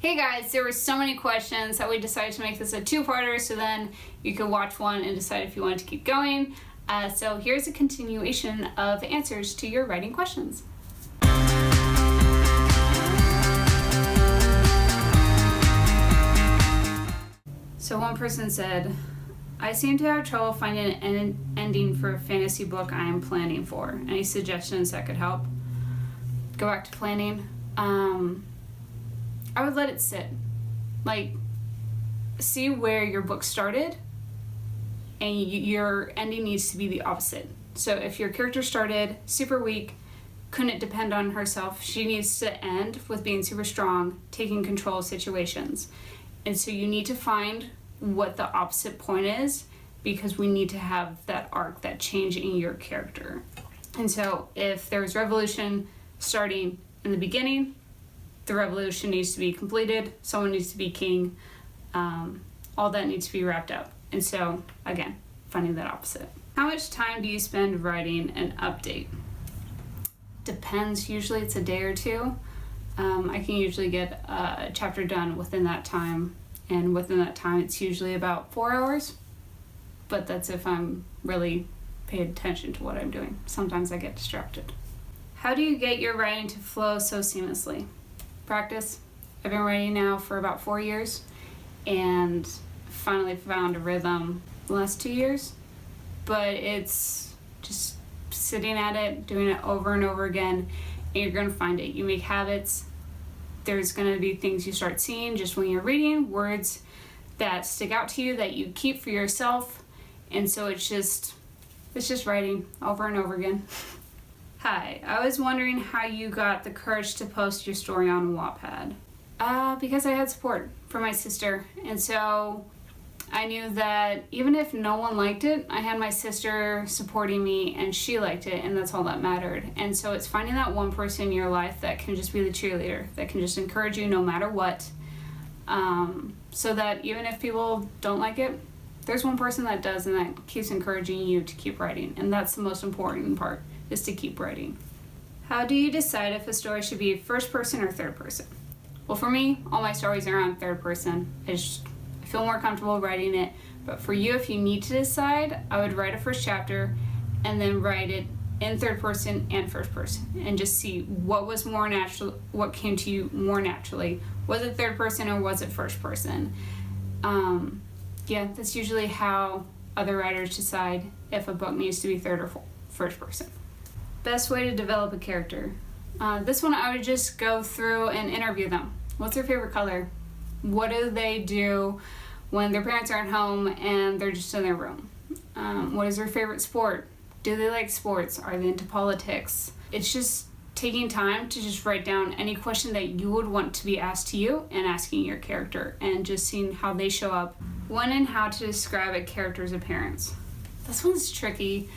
Hey guys, there were so many questions that we decided to make this a two-parter so then you could watch one and decide if you wanted to keep going. So here's a continuation of answers to your writing questions. So one person said, I seem to have trouble finding an ending for a fantasy book I am planning for. Any suggestions that could help? Go back to planning. I would let it sit. See where your book started, and your ending needs to be the opposite. So if your character started super weak, couldn't depend on herself, she needs to end with being super strong, taking control of situations. And so you need to find what the opposite point is, because we need to have that arc, that change in your character. And so if there's revolution starting in the beginning, the revolution needs to be completed, someone needs to be king, all that needs to be wrapped up. And so, again, finding that opposite. How much time do you spend writing an update? Depends, usually it's a day or two. I can usually get a chapter done within that time, and within that time it's usually about 4 hours, but that's if I'm really paying attention to what I'm doing. Sometimes I get distracted. How do you get your writing to flow so seamlessly? Practice. I've been writing now for about 4 years and finally found a rhythm the last 2 years, but it's just sitting at it, doing it over and over again, and you're going to find it. You make habits. There's going to be things you start seeing just when you're reading, words that stick out to you that you keep for yourself, and so it's just writing over and over again. Hi, I was wondering how you got the courage to post your story on Wattpad. Because I had support from my sister, and so I knew that even if no one liked it, I had my sister supporting me and she liked it, and that's all that mattered. And so it's finding that one person in your life that can just be the cheerleader, that can just encourage you no matter what, so that even if people don't like it, there's one person that does and that keeps encouraging you to keep writing, and that's the most important part, is to keep writing. How do you decide if a story should be first person or third person? Well, for me, all my stories are on third person. I feel more comfortable writing it, but for you, if you need to decide, I would write a first chapter and then write it in third person and first person, and just see what was more natural, what came to you more naturally. Was it third person or was it first person? That's usually how other writers decide if a book needs to be third or first person. Best way to develop a character. This one I would just go through and interview them. What's their favorite color? What do they do when their parents aren't home and they're just in their room? What is their favorite sport? Do they like sports? Are they into politics? It's just taking time to just write down any question that you would want to be asked to you and asking your character, and just seeing how they show up. When and how to describe a character's appearance. This one's tricky,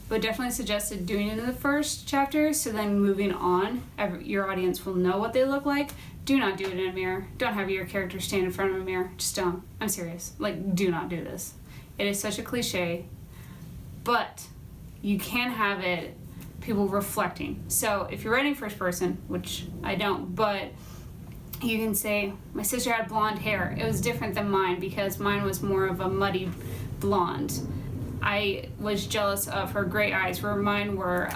but definitely suggested doing it in the first chapter, so then moving on, your audience will know what they look like. Do not do it in a mirror. Don't have your character stand in front of a mirror. Just don't. I'm serious. Do not do this. It is such a cliche, but you can have it people reflecting. So if you're writing first person, which I don't, but you can say, my sister had blonde hair. It was different than mine because mine was more of a muddy blonde. I was jealous of her gray eyes, where mine were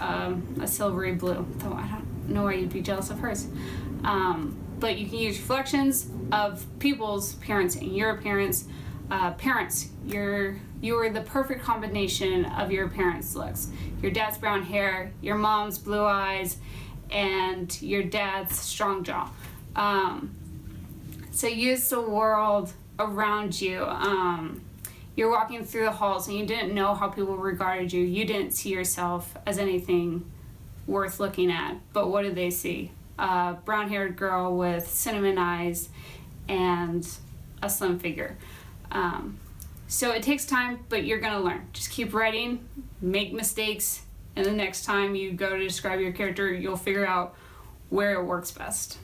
a silvery blue, though I don't know why you'd be jealous of hers. But you can use reflections of people's appearance and your appearance. Parents, you are the perfect combination of your parents' looks. Your dad's brown hair, your mom's blue eyes, and your dad's strong jaw. So use the world around you. You're walking through the halls and you didn't know how people regarded you. You didn't see yourself as anything worth looking at. But what did they see? A brown-haired girl with cinnamon eyes and a slim figure. So it takes time, but you're going to learn. Just keep writing, make mistakes, and the next time you go to describe your character, you'll figure out where it works best.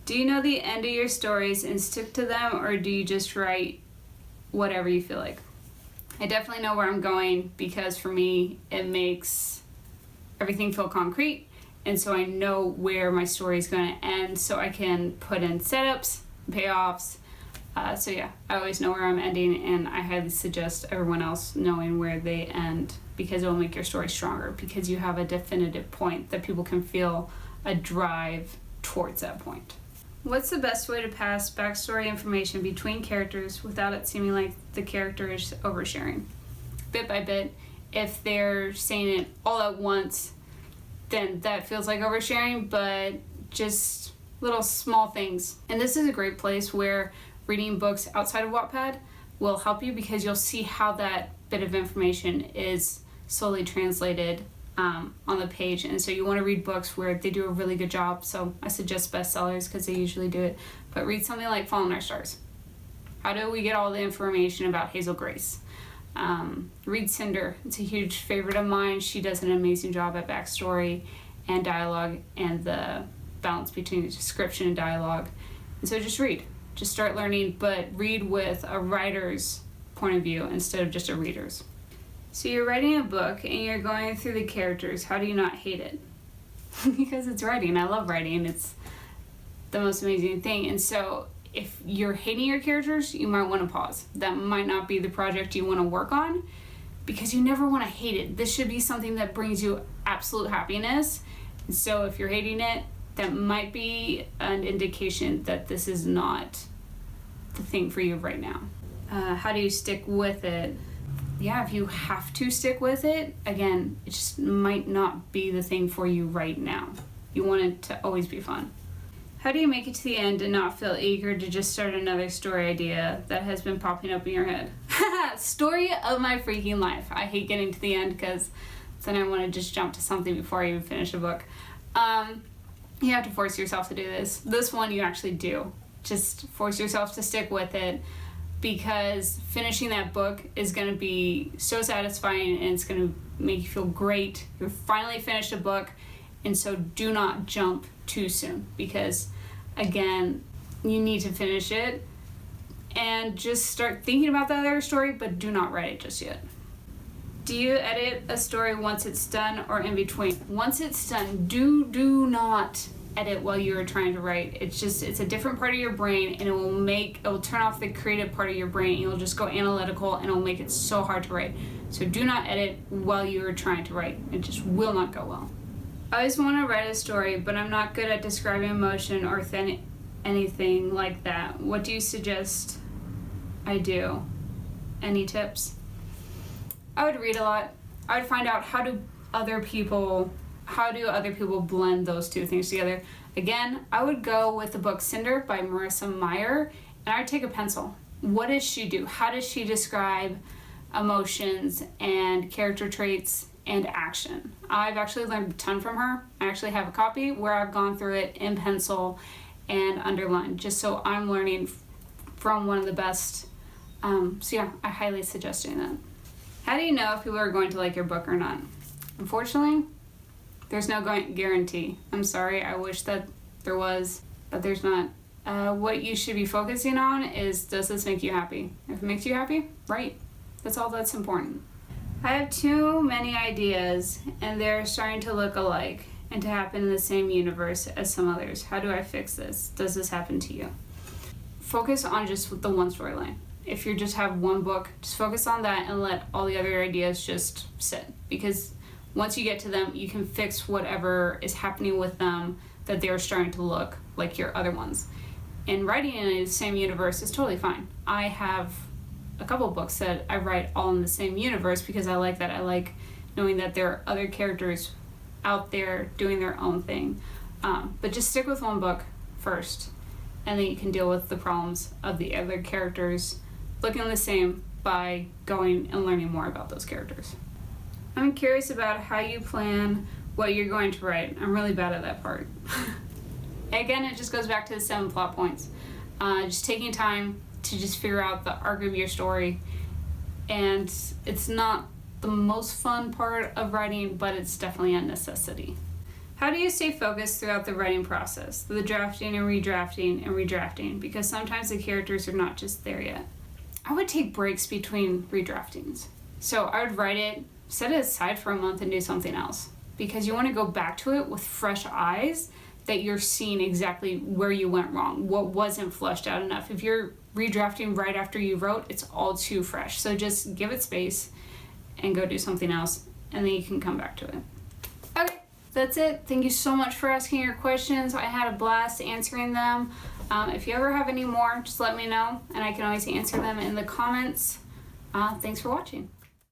Do you know the end of your stories and stick to them, or do you just write whatever you feel like? I definitely know where I'm going, because for me, it makes everything feel concrete, and so I know where my story is going to end, so I can put in setups, payoffs. So yeah, I always know where I'm ending, and I highly suggest everyone else knowing where they end, because it will make your story stronger, because you have a definitive point that people can feel a drive towards that point. What's the best way to pass backstory information between characters without it seeming like the character is oversharing? Bit by bit. If they're saying it all at once, then that feels like oversharing, but just little small things. And this is a great place where reading books outside of Wattpad will help you, because you'll see how that bit of information is slowly translated on the page. And so you want to read books where they do a really good job. So I suggest bestsellers because they usually do it. But read something like Falling Our Stars. How do we get all the information about Hazel Grace? Read Cinder. It's a huge favorite of mine. She does an amazing job at backstory and dialogue and the balance between description and dialogue. And so just read. Just start learning, but read with a writer's point of view instead of just a reader's. So you're writing a book and you're going through the characters. How do you not hate it? Because it's writing. I love writing. It's the most amazing thing. And so if you're hating your characters, you might want to pause. That might not be the project you want to work on, because you never want to hate it. This should be something that brings you absolute happiness. And so if you're hating it, that might be an indication that this is not the thing for you right now. How do you stick with it? Yeah, if you have to stick with it, again, it just might not be the thing for you right now. You want it to always be fun. How do you make it to the end and not feel eager to just start another story idea that has been popping up in your head? Story of my freaking life. I hate getting to the end because then I want to just jump to something before I even finish a book. You have to force yourself to do this. This one you actually do. Just force yourself to stick with it, because finishing that book is going to be so satisfying and it's going to make you feel great. You've finally finished a book, and so do not jump too soon, because again, you need to finish it and just start thinking about the other story, but do not write it just yet. Do you edit a story once it's done or in between? Once it's done, do not edit while you're trying to write. It's a different part of your brain, and it will turn off the creative part of your brain, and you'll just go analytical, and it'll make it so hard to write. So do not edit while you're trying to write. It just will not go well. I always want to write a story, but I'm not good at describing emotion or anything like that. What do you suggest I do? Any tips? I would read a lot. I would find out how do other people blend those two things together. Again, I would go with the book Cinder by Marissa Meyer, and I would take a pencil. What does she do? How does she describe emotions and character traits and action? I've actually learned a ton from her. I actually have a copy where I've gone through it in pencil and underlined, just so I'm learning from one of the best. So yeah, I highly suggest doing that. How do you know if people are going to like your book or not? Unfortunately, there's no guarantee. I'm sorry, I wish that there was, but there's not. What you should be focusing on is, does this make you happy? If it makes you happy, write. That's all that's important. I have too many ideas, and they're starting to look alike and to happen in the same universe as some others. How do I fix this? Does this happen to you? Focus on just the one storyline. If you just have one book, just focus on that and let all the other ideas just sit. Because once you get to them, you can fix whatever is happening with them that they're starting to look like your other ones. And writing in the same universe is totally fine. I have a couple books that I write all in the same universe because I like that. I like knowing that there are other characters out there doing their own thing. But just stick with one book first, and then you can deal with the problems of the other characters looking the same by going and learning more about those characters. I'm curious about how you plan what you're going to write. I'm really bad at that part. Again, it just goes back to the 7 plot points. Just taking time to just figure out the arc of your story. And it's not the most fun part of writing, but it's definitely a necessity. How do you stay focused throughout the writing process? The drafting and redrafting, because sometimes the characters are not just there yet. I would take breaks between redraftings. So I would write it, set it aside for a month and do something else, because you want to go back to it with fresh eyes that you're seeing exactly where you went wrong, what wasn't flushed out enough. If you're redrafting right after you wrote, it's all too fresh. So just give it space and go do something else, and then you can come back to it. Okay, that's it. Thank you so much for asking your questions. I had a blast answering them. If you ever have any more, just let me know, and I can always answer them in the comments. Thanks for watching.